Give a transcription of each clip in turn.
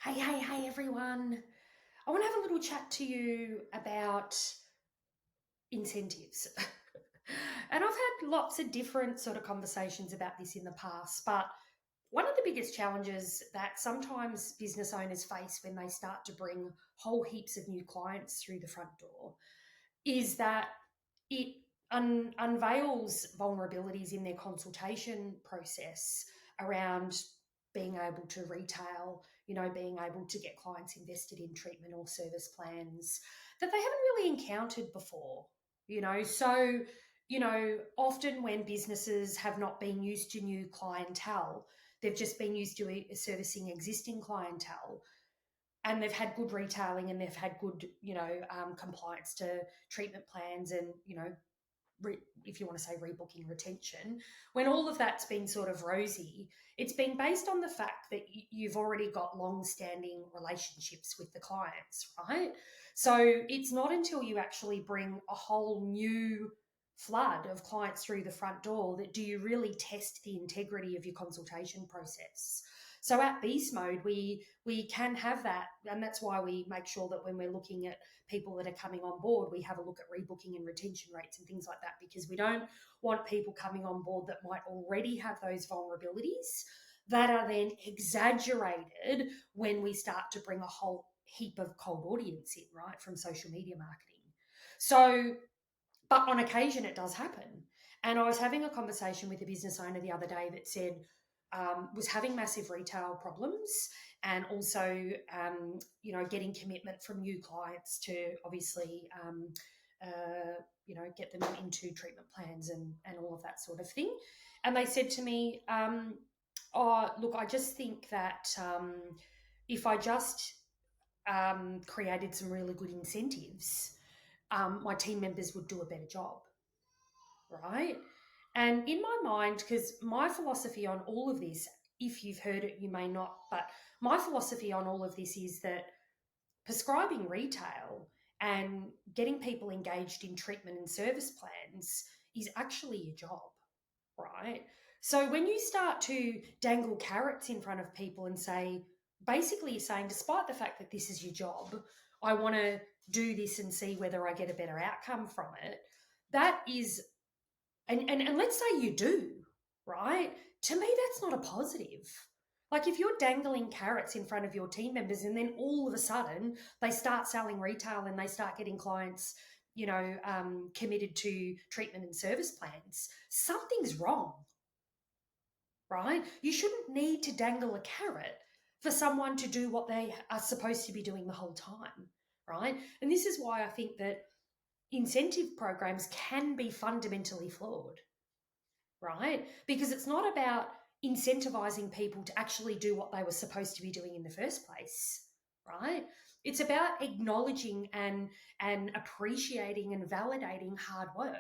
Hey, everyone. I want to have a little chat to you about incentives. And I've had lots of different sort of conversations about this in the past, but one of the biggest challenges that sometimes business owners face when they start to bring whole heaps of new clients through the front door is that it unveils vulnerabilities in their consultation process around being able to retail, being able to get clients invested in treatment or service plans that they haven't really encountered before. Often when businesses have not been used to new clientele, they've just been used to servicing existing clientele, and they've had good retailing and they've had good, compliance to treatment plans and, if you want to say rebooking retention, when all of that's been sort of rosy, it's been based on the fact that you've already got long standing relationships with the clients, right? So it's not until you actually bring a whole new flood of clients through the front door that do you really test the integrity of your consultation process. So at Beast Mode, we can have that, and that's why we make sure that when we're looking at people that are coming on board, we have a look at rebooking and retention rates and things like that, because we don't want people coming on board that might already have those vulnerabilities that are then exaggerated when we start to bring a whole heap of cold audience in, right, from social media marketing. So, but on occasion it does happen. And I was having a conversation with a business owner the other day that said, was having massive retail problems, and also, getting commitment from new clients to obviously, get them into treatment plans and all of that sort of thing. And they said to me, oh, look, I just think that if I just created some really good incentives, my team members would do a better job, right? And in my mind, because my philosophy on all of this, if you've heard it, you may not, but my philosophy on all of this is that prescribing retail and getting people engaged in treatment and service plans is actually a job, right? So when you start to dangle carrots in front of people and say, basically you're saying, despite the fact that this is your job, I want to do this and see whether I get a better outcome from it. That is, and let's say you do, right? To me, that's not a positive. Like if you're dangling carrots in front of your team members and then all of a sudden they start selling retail and they start getting clients, committed to treatment and service plans, something's wrong, right? You shouldn't need to dangle a carrot for someone to do what they are supposed to be doing the whole time, right? And this is why I think that incentive programs can be fundamentally flawed, right? Because it's not about incentivizing people to actually do what they were supposed to be doing in the first place, right? It's about acknowledging and appreciating and validating hard work,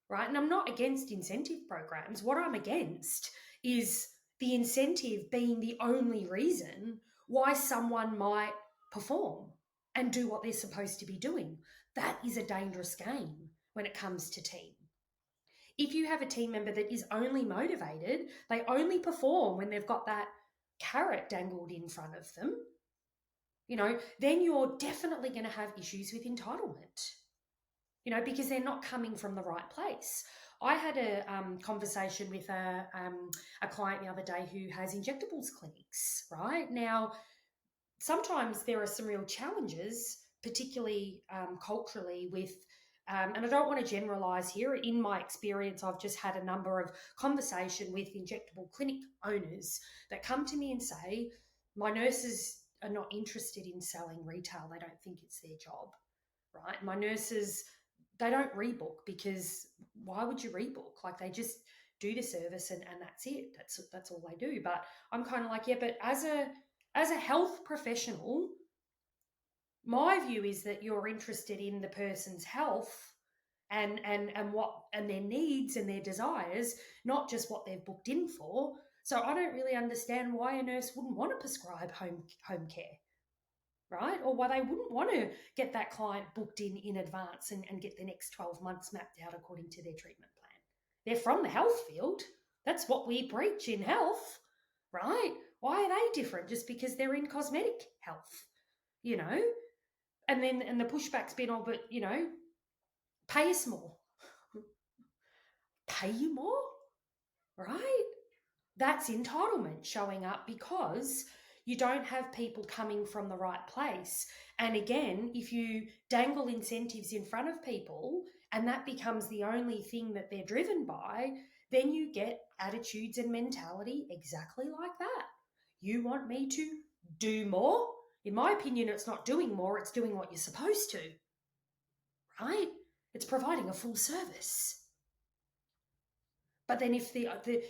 right? And I'm not against incentive programs. What I'm against is the incentive being the only reason why someone might perform and do what they're supposed to be doing. That is a dangerous game when it comes to team. If you have a team member that is only motivated, they only perform when they've got that carrot dangled in front of them, then you're definitely going to have issues with entitlement, because they're not coming from the right place. I had a conversation with a client the other day who has injectables clinics, right? Now, sometimes there are some real challenges, particularly culturally, with and I don't want to generalize here. In my experience, I've just had a number of conversation with injectable clinic owners that come to me and say, my nurses are not interested in selling retail. They don't think it's their job, right? My nurses, they don't rebook, because why would you rebook? Like they just do the service and that's it. That's all they do. But I'm kind of like, yeah, but as a health professional, my view is that you're interested in the person's health and their needs and their desires, not just what they've booked in for. So I don't really understand why a nurse wouldn't want to prescribe home care, right? Or why they wouldn't want to get that client booked in advance and get the next 12 months mapped out according to their treatment plan. They're from the health field. That's what we preach in health, right? Why are they different? Just because they're in cosmetic health, you know? And the pushback's been, oh, but, you know, pay us more. Pay you more, right? That's entitlement showing up because you don't have people coming from the right place. And again, if you dangle incentives in front of people and that becomes the only thing that they're driven by, then you get attitudes and mentality exactly like that. You want me to do more? In my opinion, it's not doing more, it's doing what you're supposed to, right? It's providing a full service. But then if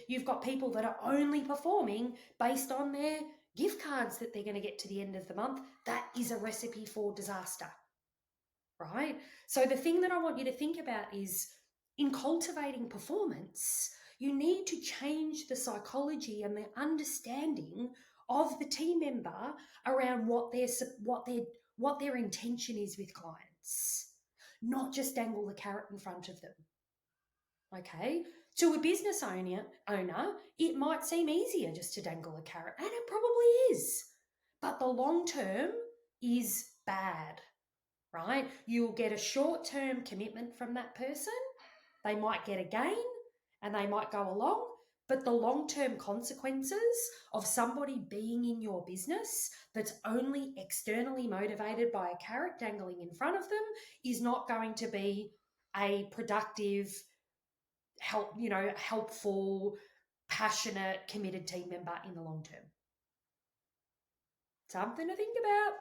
you've got people that are only performing based on their gift cards that they're going to get to the end of the month, that is a recipe for disaster, right? So the thing that I want you to think about is in cultivating performance, you need to change the psychology and the understanding of the team member around what their intention is with clients, not just dangle the carrot in front of them. Okay, to a business owner, it might seem easier just to dangle a carrot, and it probably is. But the long term is bad, right? You'll get a short term commitment from that person. They might get a gain and they might go along, but the long term consequences of somebody being in your business that's only externally motivated by a carrot dangling in front of them is not going to be a productive, helpful, passionate, committed team member in the long term. Something to think about.